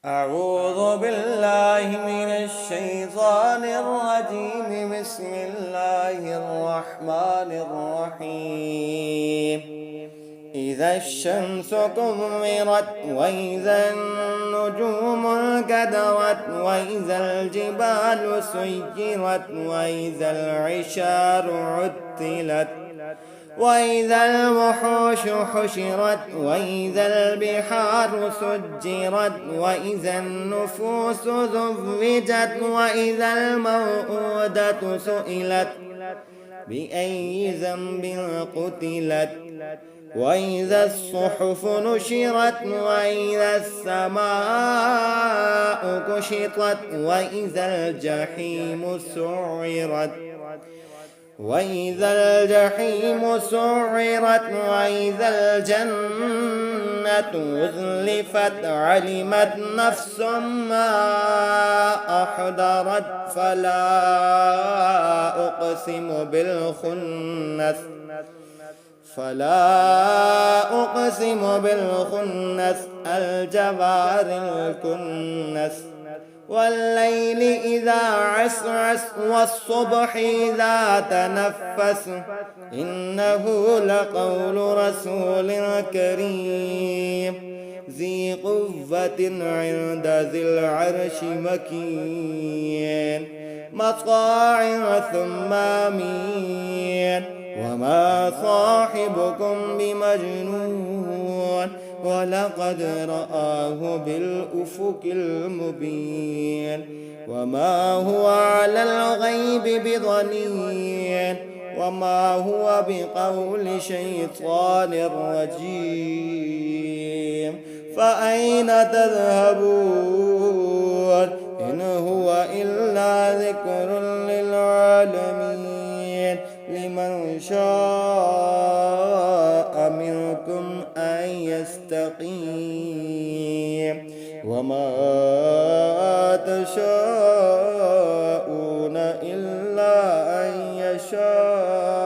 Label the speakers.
Speaker 1: أعوذ بالله من الشيطان الرجيم. بسم الله الرحمن الرحيم. إذا الشمس كورت وإذا النجوم انكدرت وإذا الجبال سيرت وإذا العشار عطلت وإذا الوحوش حشرت وإذا البحار سجرت وإذا النفوس زوجت وإذا الموءودة سئلت بأي ذنب قتلت وإذا الصحف نشرت وإذا السماء كشطت وإذا الجحيم سعرت وإذا الجحيم سعرت وإذا الجنة أزلفت علمت نفس ما أحضرت فلا أقسم بالخنس الجوار الكنس والليل إذا عسعس والصبح إذا تنفس إنه لقول رسول كريم ذي قوة عند ذي العرش مكين مطاع ثم أمين وما صاحبكم بمجنون ولقد رآه بالأفق المبين وما هو على الغيب بضنين وما هو بقول شيطان رجيم فأين تذهبون إن هو إلا ذكر للعالمين لمن شاء منكم أن يستقيم وما تشاءون إلا أن يشاء